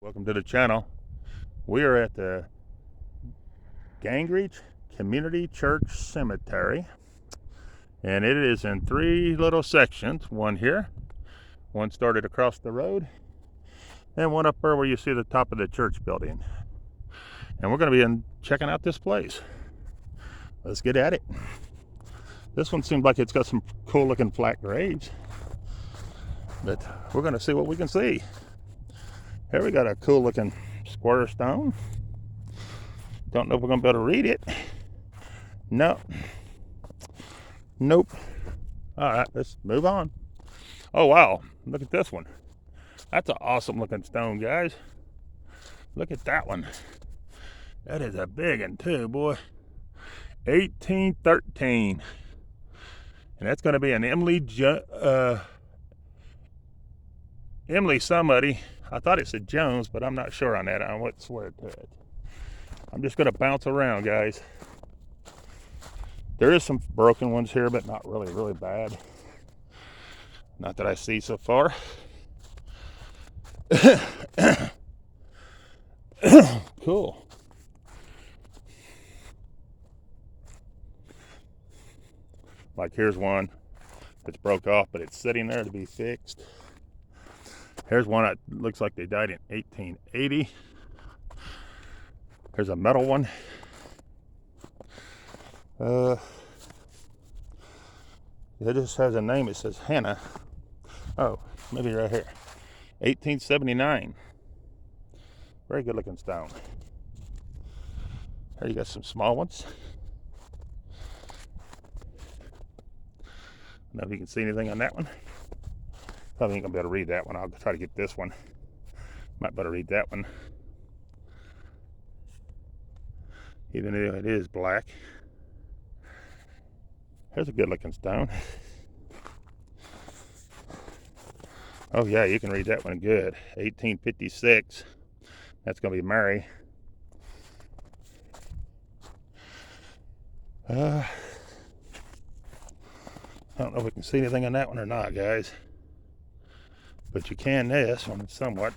Welcome to the channel. We are at the Gangreach Community Church Cemetery, and it is in three little sections. One here, one started across the road, and one up there where you see the top of the church building. And we're going to be checking out this place. Let's get at it. This one seems like it's got some cool looking flat graves, but we're going to see what we can see. Here we got a cool looking square stone. Don't know if we're gonna be able to read it. No. Nope. All right, let's move on. Oh wow, look at this one. That's an awesome looking stone, guys. Look at that one. That is a big one too, boy. 1813. And that's gonna be an Emily somebody. I thought it said Jones, but I'm not sure on that. I won't swear to it. I'm just going to bounce around, guys. There is some broken ones here, but not really bad. Not that I see so far. Cool. Like here's one that's broke off, but it's sitting there to be fixed. Here's one that looks like they died in 1880. Here's a metal one. It just has a name. It says Hannah. Oh, maybe right here. 1879. Very good looking stone. Here you got some small ones. I don't know if you can see anything on that one. Probably ain't gonna be able to read that one. I'll try to get this one. Might better read that one. Even though it is black. Here's a good looking stone. Oh yeah, you can read that one good. 1856. That's gonna be Mary. I don't know if we can see anything on that one or not, guys. But you can this one somewhat.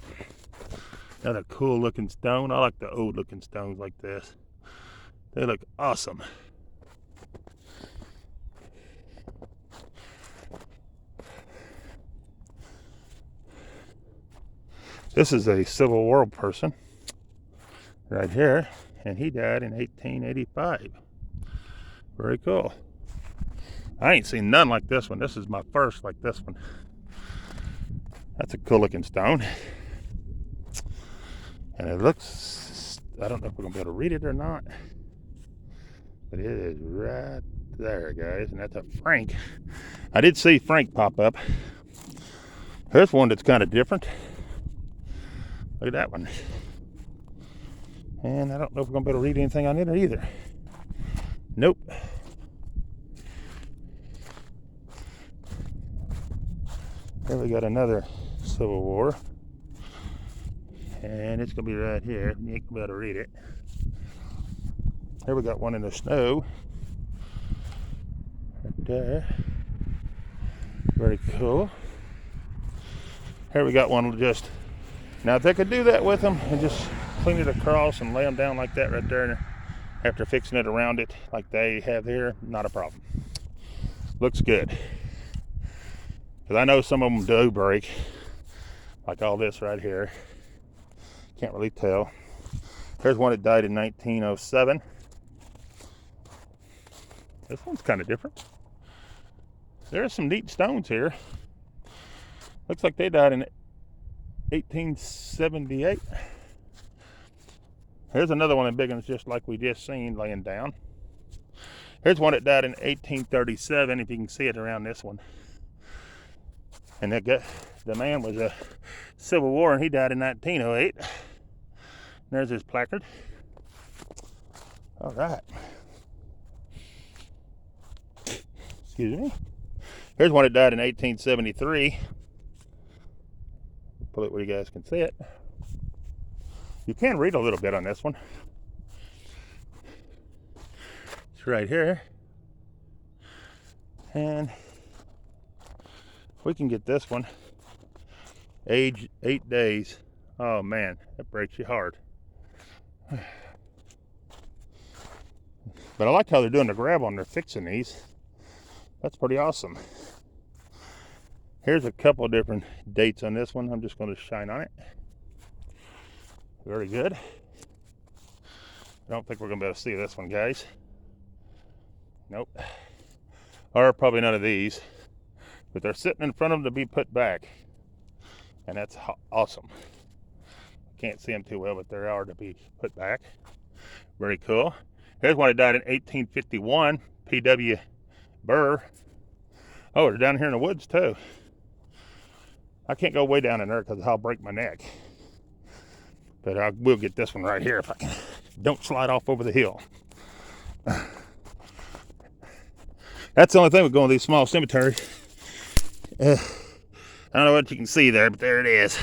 Another cool looking stone. I like the old looking stones like this. They look awesome. This is a Civil War person right here, and he died in 1885. Very cool. I ain't seen none like this one. This is my first like this one. That's a cool looking stone. And it looks, I don't know if we're gonna be able to read it or not, but it is right there, guys. And that's a Frank. I did see Frank pop up. Here's one that's kind of different. Look at that one. And I don't know if we're gonna be able to read anything on it either. Nope. Here we got another Civil War. And it's gonna be right here. You ain't gonna be able to read it. Here we got one in the snow. Right there. Very cool. Here we got one just. Now if they could do that with them and just clean it across and lay them down like that right there after fixing it around it like they have here, not a problem. Looks good. Because I know some of them do break. Like all this right here. Can't really tell. Here's one that died in 1907. This one's kind of different. There's some neat stones here. Looks like they died in 1878. Here's another one of the big ones just like we just seen laying down. Here's one that died in 1837, if you can see it around this one. And the man was a Civil War and he died in 1908. There's his placard. All right. Excuse me. Here's one that died in 1873. Pull it where you guys can see it. You can read a little bit on this one. It's right here. And we can get this one. Age 8 days. Oh man, that breaks your heart. But I like how they're doing the grab on. They're fixing these. That's pretty awesome. Here's a couple of different dates on this one. I'm just going to shine on it. Very good. I don't think we're going to be able to see this one, guys. Nope. Or probably none of these. But they're sitting in front of them to be put back. And that's awesome. Can't see them too well, but they are to be put back. Very cool. Here's one that died in 1851, P.W. Burr. Oh, they're down here in the woods too. I can't go way down in there because I'll break my neck. But I will get this one right here if I can. Don't slide off over the hill. That's the only thing with going to these small cemeteries. I don't know what you can see there, but there it is.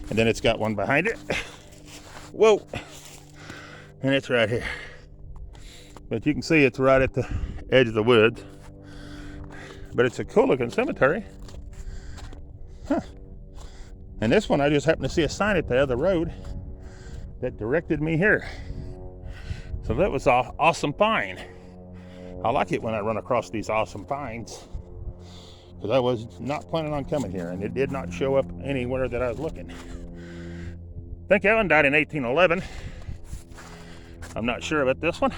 And then it's got one behind it. Whoa. And it's right here. But you can see it's right at the edge of the woods. But it's a cool looking cemetery. Huh. And this one, I just happened to see a sign at the other road that directed me here. So that was an awesome find. I like it when I run across these awesome finds, because I was not planning on coming here, and it did not show up anywhere that I was looking. I think that one died in 1811. I'm not sure about this one.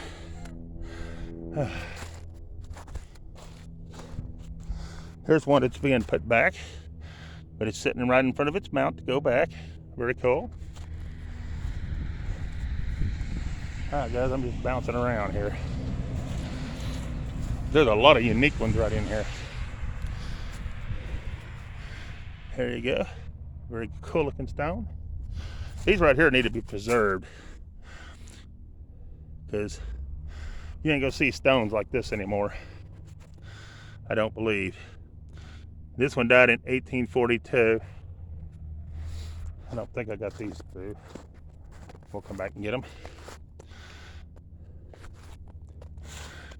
Here's one that's being put back, but it's sitting right in front of its mount to go back. Very cool. Alright guys, I'm just bouncing around here. There's a lot of unique ones right in here. There you go. Very cool looking stone. These right here need to be preserved, because you ain't gonna see stones like this anymore, I don't believe. This one died in 1842. I don't think I got these through. We'll come back and get them.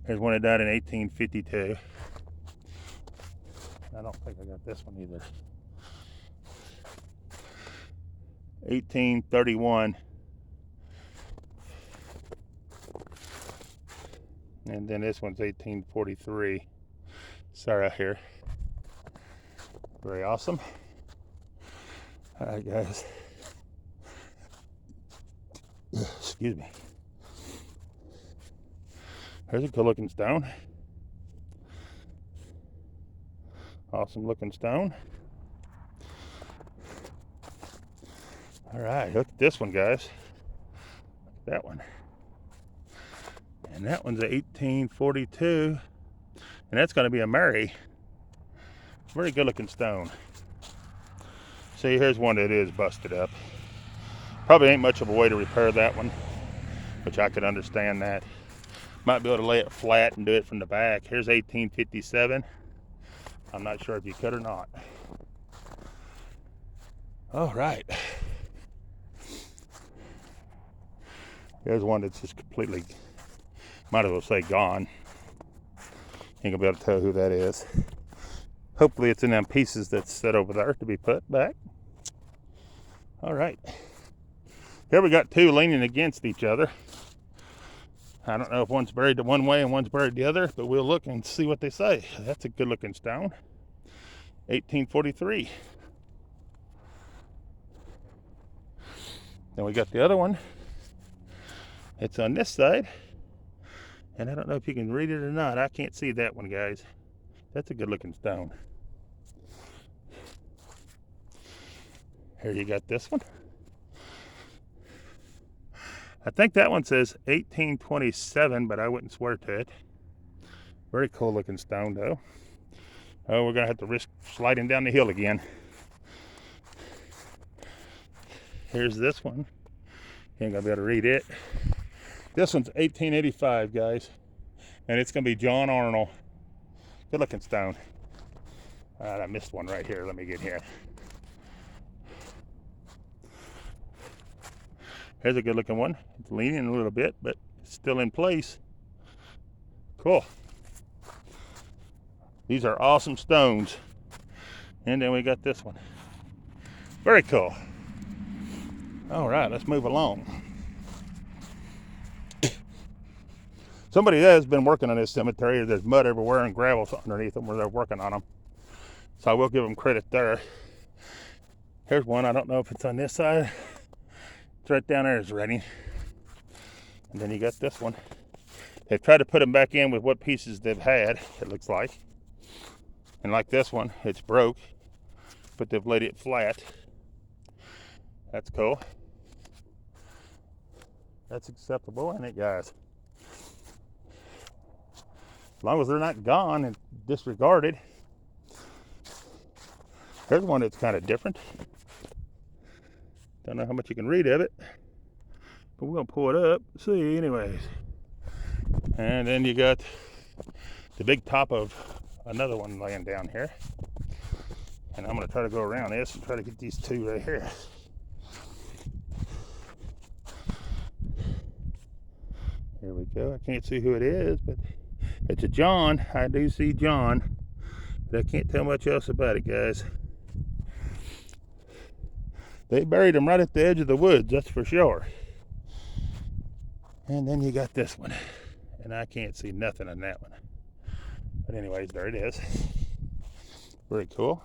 Here's one that died in 1852. I don't think I got this one either. 1831. And then this one's 1843. Sorry out here. Very awesome. Alright guys. Excuse me. Here's a cool looking stone. Awesome looking stone. Alright, look at this one, guys. Look at that one. And that one's 1842. And that's going to be a Mary. Very good looking stone. See, here's one that is busted up. Probably ain't much of a way to repair that one, which I could understand that. Might be able to lay it flat and do it from the back. Here's 1857. I'm not sure if you could or not. All right. Here's one that's just completely, might as well say gone. Ain't gonna be able to tell who that is. Hopefully it's in them pieces that's set over there to be put back. All right. Here we got two leaning against each other. I don't know if one's buried the one way and one's buried the other, but we'll look and see what they say. That's a good looking stone. 1843. Then we got the other one. It's on this side. And I don't know if you can read it or not. I can't see that one, guys. That's a good looking stone. Here you got this one. I think that one says 1827, but I wouldn't swear to it. Very cool looking stone though. Oh, we're gonna have to risk sliding down the hill again. Here's this one. Ain't gonna be able to read it. This one's 1885, guys. And it's gonna be John Arnold. Good looking stone. I missed one right here. Let me get here. Here's a good looking one. It's leaning a little bit, but it's still in place. Cool. These are awesome stones. And then we got this one. Very cool. All right, let's move along. Somebody has been working on this cemetery. There's mud everywhere and gravel underneath them where they're working on them. So I will give them credit there. Here's one. I don't know if it's on this side. It's right down there is ready. And then you got this one. They've tried to put them back in with what pieces they've had, it looks like. And like this one, it's broke, but they've laid it flat. That's cool. That's acceptable, ain't it, guys? As long as they're not gone and disregarded. Here's one that's kind of different. Don't know how much you can read of it, but we're gonna pull it up, see anyways. And then you got the big top of another one laying down here. And I'm gonna try to go around this and try to get these two right here. Here we go. I can't see who it is, but it's a John. I do see John, but I can't tell much else about it, guys. They buried him right at the edge of the woods, that's for sure. And then you got this one, and I can't see nothing on that one. But anyways, there it is. Very cool.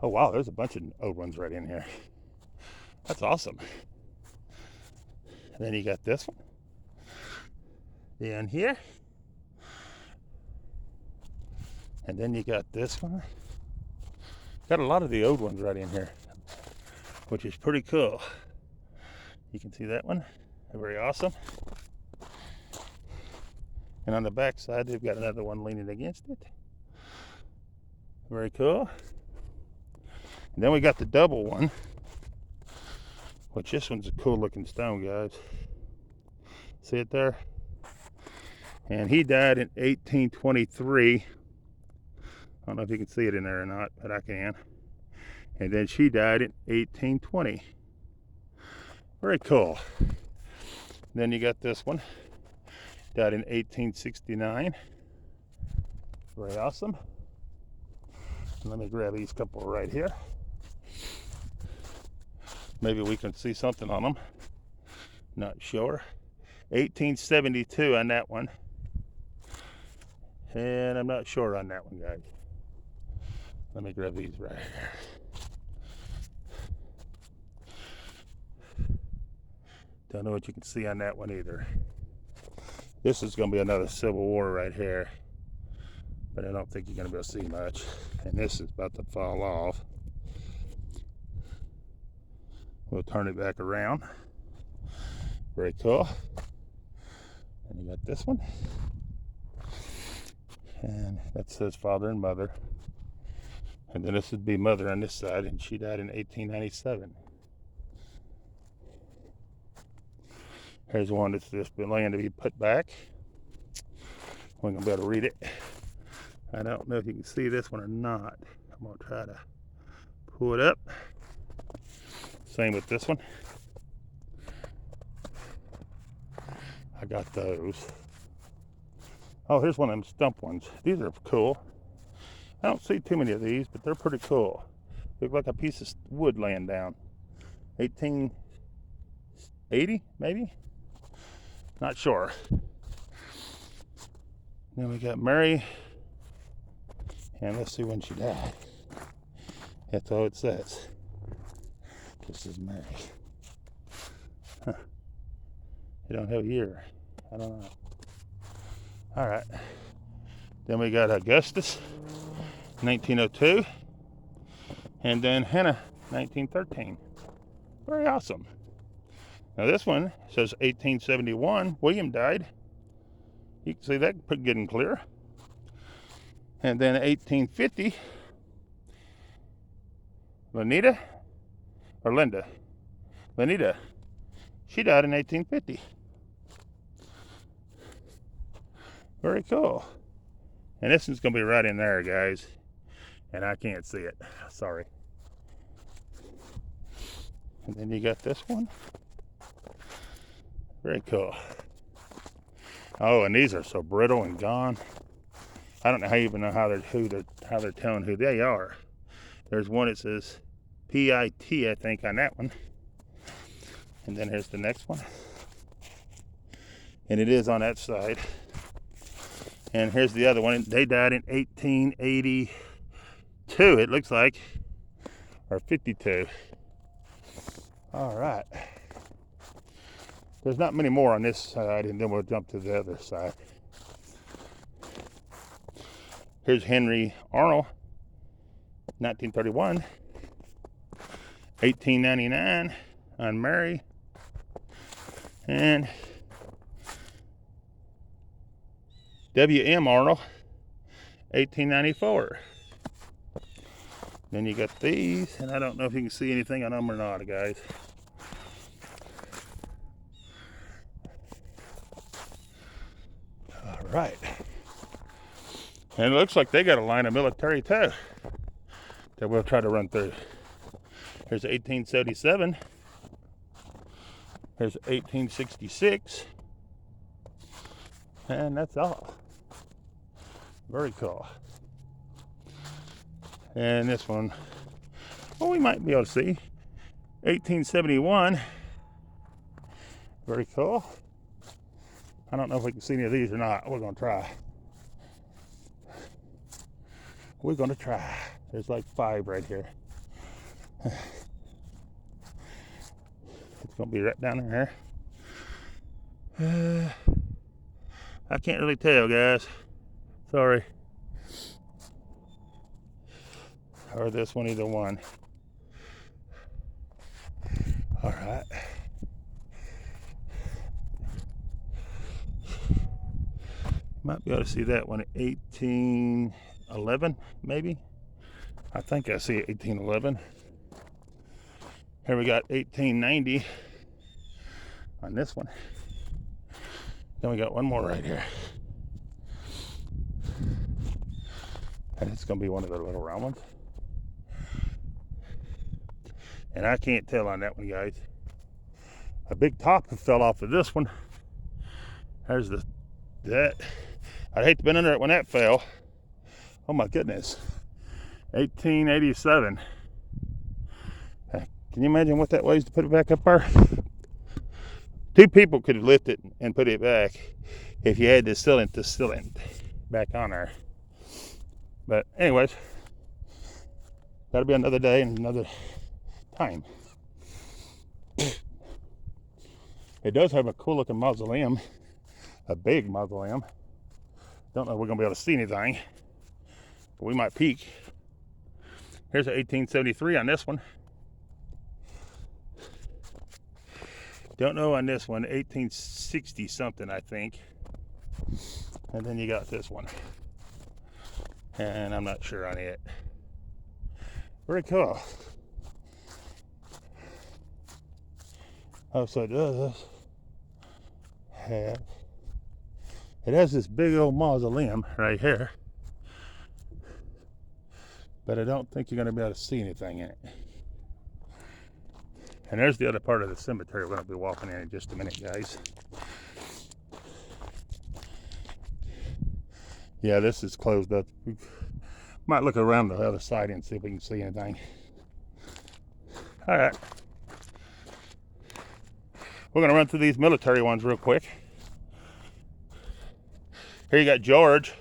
Oh wow, there's a bunch of old ones right in here. That's awesome. And then you got this one down here. And then you got this one. Got a lot of the old ones right in here, which is pretty cool. You can see that one. Very awesome. And on the back side, they've got another one leaning against it. Very cool. And then we got the double one, which this one's a cool looking stone, guys. See it there? And he died in 1823. I don't know if you can see it in there or not, but I can. And then she died in 1820. Very cool. Then you got this one. Died in 1869. Very awesome. Let me grab these couple right here. Maybe we can see something on them. Not sure. 1872 on that one. And I'm not sure on that one, guys. Let me grab these right here. Don't know what you can see on that one either. This is going to be another Civil War right here. But I don't think you're going to be able to see much. And this is about to fall off. We'll turn it back around. Very cool. And you got this one. And that says father and mother. And then this would be mother on this side, and she died in 1897. Here's one that's just been laying to be put back. We're going to be able to read it. I don't know if you can see this one or not. I'm going to try to pull it up. Same with this one. I got those. Oh, here's one of them stump ones. These are cool. I don't see too many of these, but they're pretty cool. Look like a piece of wood laying down. 1880, maybe? Not sure. Then we got Mary. And let's see when she died. That's all it says. This is Mary. Huh. You don't have a year. I don't know. All right. Then we got Augustus, 1902. And then Hannah, 1913. Very awesome. Now this one says 1871. William died. You can see that pretty good and clear. And then 1850, Lenita, she died in 1850. Very cool. And this one's going to be right in there, guys. And I can't see it. Sorry. And then you got this one. Very cool. Oh, and these are so brittle and gone. I don't know how they're telling who they are. There's one that says PIT, I think, on that one. And then here's the next one. And it is on that side. And here's the other one. They died in 1882, it looks like, or 52. All right. There's not many more on this side, and then we'll jump to the other side. Here's Henry Arnold, 1931. 1899 on Mary. And W.M. Arnold, 1894. Then you got these, and I don't know if you can see anything on them or not, guys. All right. And it looks like they got a line of military too that we'll try to run through. Here's 1877. Here's 1866. And that's all. Very cool. And this one, well, we might be able to see. 1871. Very cool. I don't know if we can see any of these or not. We're going to try. We're going to try. There's like 5 right here. It's going to be right down there. I can't really tell, guys. Sorry. Or this one, either one. All right. Might be able to see that one at 1811, maybe. I think I see 1811. Here we got 1890 on this one. Then we got one more right here. And it's going to be one of the little round ones. And I can't tell on that one, guys. A big top fell off of this one. There's that. I'd hate to be under it when that fell. Oh my goodness. 1887. Can you imagine what that weighs to put it back up there? 2 people could lift it and put it back if you had the cylinder back on there. But anyways, that'll be another day and another time. It does have a cool looking mausoleum, a big mausoleum. Don't know if we're gonna be able to see anything, but we might peek. Here's a 1873 on this one. Don't know on this one, 1860 something, I think. And then you got this one. And I'm not sure on it. Very cool. Oh, so it does have, it has this big old mausoleum right here. But I don't think you're going to be able to see anything in it. And there's the other part of the cemetery we're going to be walking in just a minute, guys. Yeah, this is closed up. We might look around the other side and see if we can see anything. All right. We're going to run through these military ones real quick. Here you got George,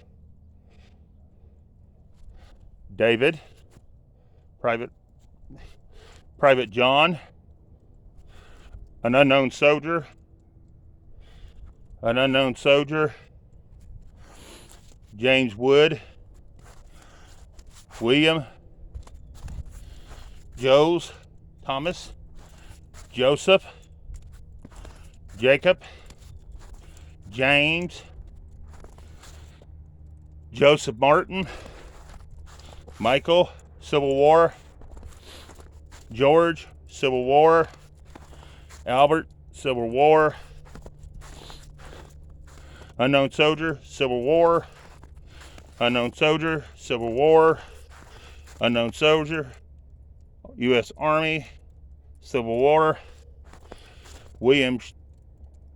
David, Private John, an unknown soldier, James Wood, William, Joes, Thomas, Joseph, Jacob, James, Joseph Martin, Michael, Civil War, George, Civil War, Albert, Civil War, unknown soldier, Civil War, unknown soldier, Civil War, unknown soldier, U.S. Army, Civil War, William,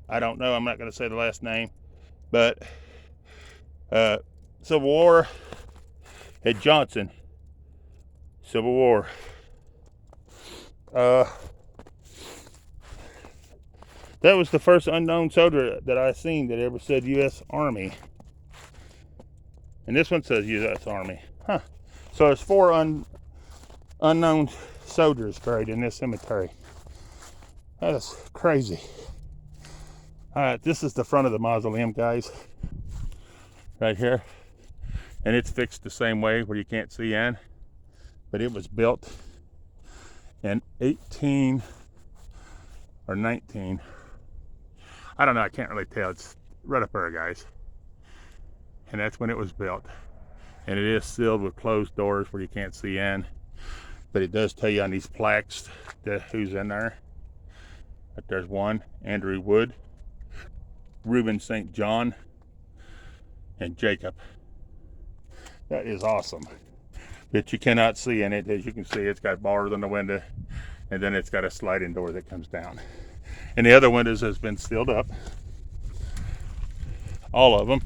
I don't know, I'm not going to say the last name, but Civil War, Ed Johnson, Civil War. That was the first unknown soldier that I seen that ever said U.S. Army. And this one says U.S. Army. Huh. So there's 4 unknown soldiers buried in this cemetery. That is crazy. All right, this is the front of the mausoleum, guys. Right here. And it's fixed the same way where you can't see in. But it was built in 18 or 19. I don't know, I can't really tell. It's right up there, guys. And that's when it was built. And it is sealed with closed doors where you can't see in. But it does tell you on these plaques who's in there. But there's one, Andrew Wood, Reuben St. John, and Jacob. That is awesome. But you cannot see in it. As you can see, it's got bars on the window, and then it's got a sliding door that comes down. And the other windows has been sealed up. All of them,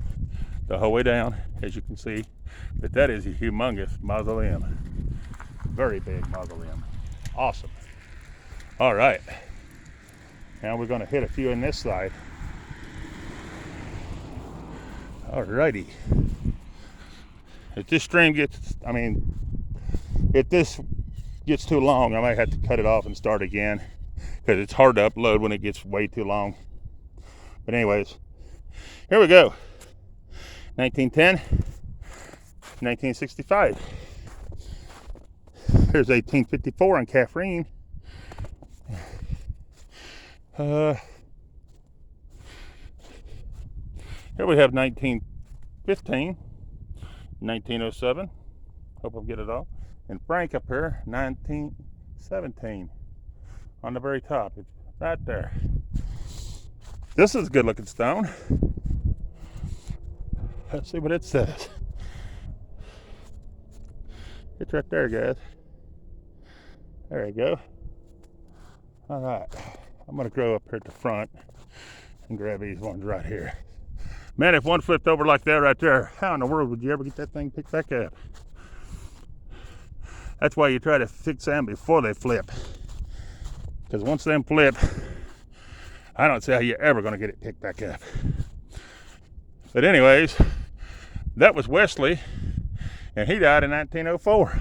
the whole way down, as you can see. But that is a humongous mausoleum. Very big mausoleum. Awesome. All right. Now we're going to hit a few in this side. All righty. If this stream gets, if this gets too long, I might have to cut it off and start again, because it's hard to upload when it gets way too long. But anyways, here we go. 1910, 1965. Here's 1854 in Catherine. Here we have 1915, 1907. Hope I'll get it all. And Frank up here, 1917. On the very top, it's right there. This is a good looking stone. Let's see what it says. It's right there, guys. There you go. All right, I'm gonna go up here at the front and grab these ones right here. Man, if one flipped over like that right there, how in the world would you ever get that thing picked back up? That's why you try to fix them before they flip. Because once them flip, I don't see how you're ever gonna get it picked back up. But anyways, that was Wesley, and he died in 1904.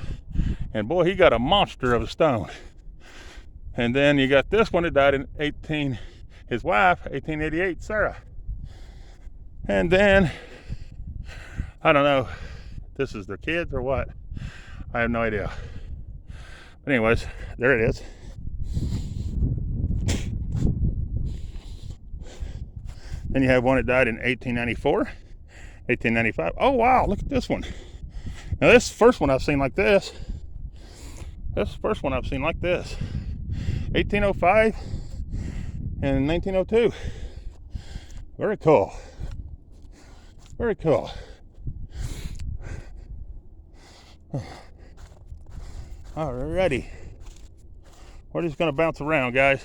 And boy, he got a monster of a stone. And then you got this one that died in his wife, 1888, Sarah. And then, I don't know, this is their kids or what? I have no idea. But anyways, there it is. Then you have one that died in 1894, 1895. Oh wow, look at this one. Now this first one I've seen like this. This is the first one I've seen like this. 1805 and 1902. Very cool. Very cool. Alrighty. We're just going to bounce around, guys.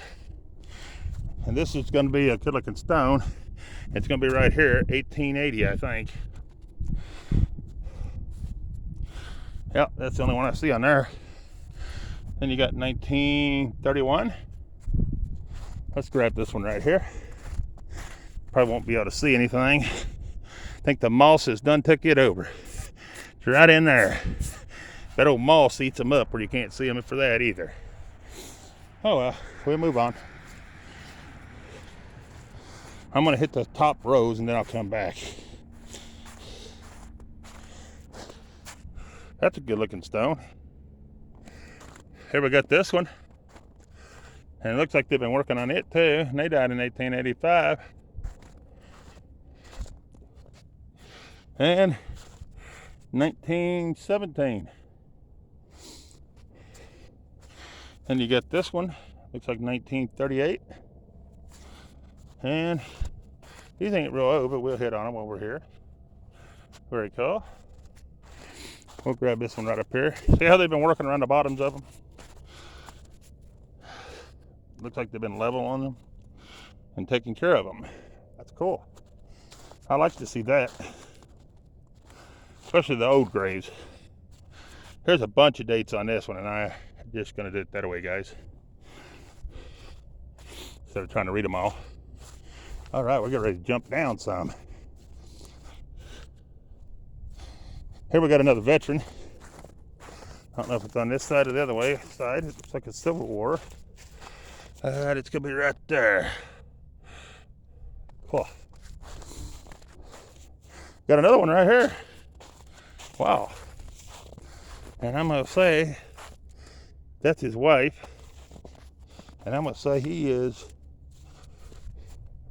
And this is going to be a good looking stone. It's going to be right here, 1880, I think. Yep, that's the only one I see on there. Then you got 1931. Let's grab this one right here. Probably won't be able to see anything. I think the moss has done took it over. It's right in there. That old moss eats them up where you can't see them for that either. Oh well, we'll move on. I'm going to hit the top rows and then I'll come back. That's a good looking stone. Here we got this one. And it looks like they've been working on it too. And they died in 1885. And 1917. Then you got this one. Looks like 1938. And these ain't real old, but we'll hit on them while we're here. Very cool. We'll grab this one right up here. See how they've been working around the bottoms of them? Looks like they've been level on them and taking care of them. That's cool. I like to see that. Especially the old graves. There's a bunch of dates on this one, and I'm just going to do it that way, guys. Instead of trying to read them all. All right, we're getting ready to jump down some. Here we got another veteran. I don't know if it's on this side or the other way side. It looks like a Civil War. All right, it's gonna be right there. Cool. Got another one right here. Wow. And I'm gonna say that's his wife. And I'm gonna say he is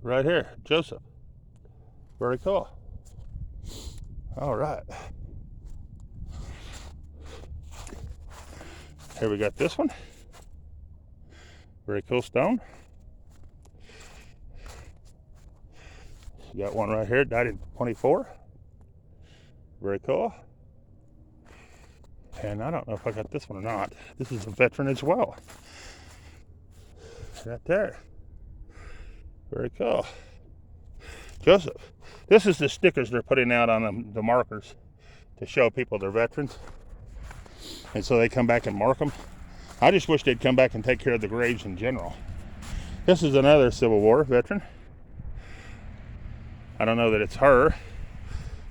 right here, Joseph. Very cool. All right. Here we got this one. Very cool stone. You got one right here, died in 24. Very cool. And I don't know if I got this one or not. This is a veteran as well. Right there. Very cool. Joseph. This is the stickers they're putting out on the markers to show people they're veterans. And so they come back and mark them. I just wish they'd come back and take care of the graves in general. This is another Civil War veteran. I don't know that it's her,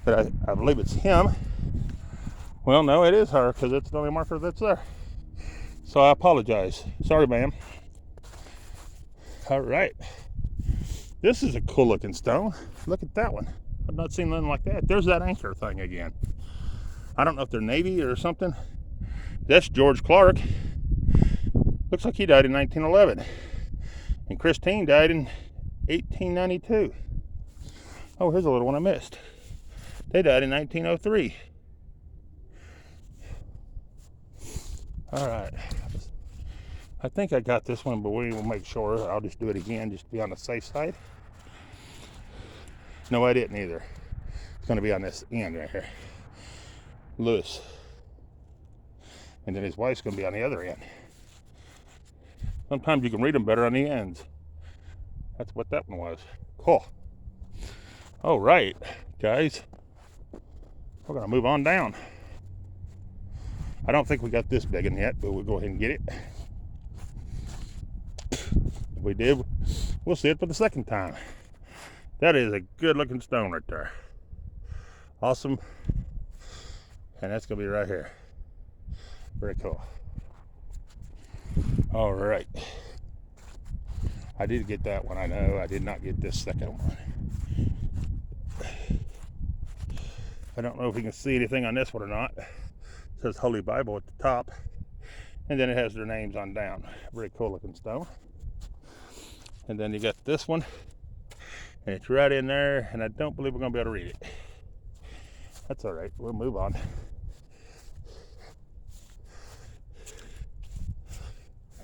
but I believe it's him. Well, no, it is her because it's the only marker that's there. So I apologize. Sorry, ma'am. All right. This is a cool looking stone. Look at that one. I've not seen nothing like that. There's that anchor thing again. I don't know if they're Navy or something. That's George Clark. Looks like he died in 1911. And Christine died in 1892. Oh, here's a little one I missed. They died in 1903. All right. I think I got this one, but we will make sure. I'll just do it again just to be on the safe side. No, I didn't either. It's going to be on this end right here. Lewis. And then his wife's going to be on the other end. Sometimes you can read them better on the ends. That's what that one was. Cool. All right, guys. We're going to move on down. I don't think we got this big one yet, but we'll go ahead and get it. If we did, we'll see it for the second time. That is a good looking stone right there. Awesome. And that's going to be right here. Very cool. All right. I did get that one, I know. I did not get this second one. I don't know if you can see anything on this one or not. It says Holy Bible at the top. And then it has their names on down. Very cool looking stone. And then you got this one. And it's right in there. And I don't believe we're going to be able to read it. That's all right. We'll move on.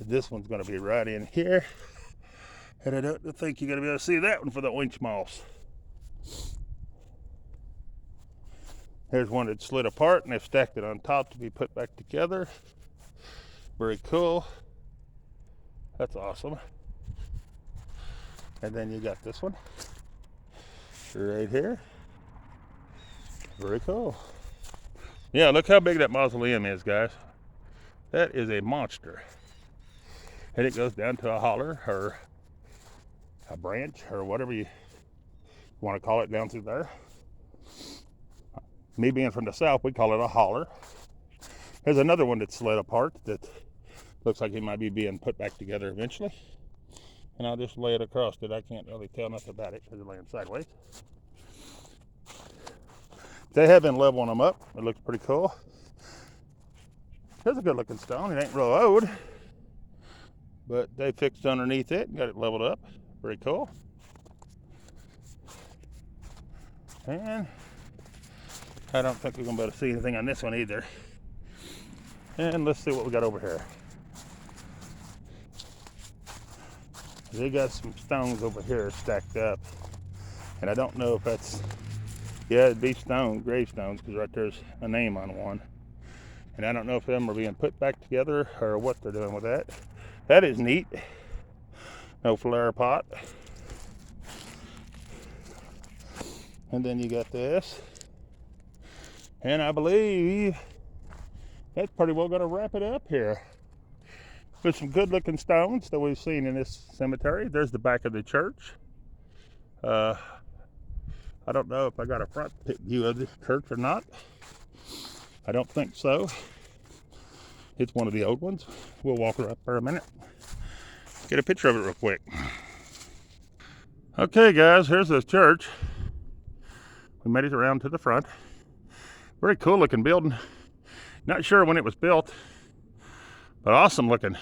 This one's going to be right in here. And I don't think you're going to be able to see that one for the orange moss. Here's one that slid apart and they've stacked it on top to be put back together. Very cool. That's awesome. And then you got this one right here. Very cool. Yeah, look how big that mausoleum is, guys. That is a monster. And it goes down to a holler or a branch or whatever you want to call it down through there. Me being from the south, we call it a holler. There's another one that slid apart that looks like it might be being put back together eventually. And I'll just lay it across it. I can't really tell nothing about it because it's laying sideways. They have been leveling them up. It looks pretty cool. There's a good looking stone. It ain't real old. But they fixed underneath it and got it leveled up. Very cool. And I don't think we're going to be able to see anything on this one either. And let's see what we got over here. They got some stones over here stacked up. And I don't know if that's, yeah, it'd be stone, gravestones, because right there's a name on one. And I don't know if them are being put back together or what they're doing with that. That is neat. No flower pot. And then you got this. And I believe that's pretty well going to wrap it up here. With some good looking stones that we've seen in this cemetery. There's the back of the church. I don't know if I got a front view of this church or not. I don't think so. It's one of the old ones. We'll walk her up for a minute. Get a picture of it real quick. Okay guys, here's the church. We made it around to the front. Very cool looking building. Not sure when it was built, but awesome looking.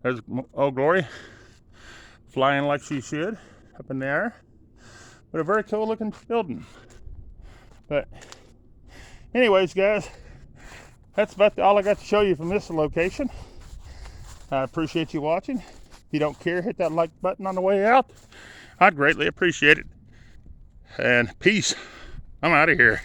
There's Old Glory flying like she should up in the air. But a very cool looking building. But anyways guys, that's about all I got to show you from this location. I appreciate you watching. If you don't care, hit that like button on the way out. I'd greatly appreciate it. And peace. I'm out of here.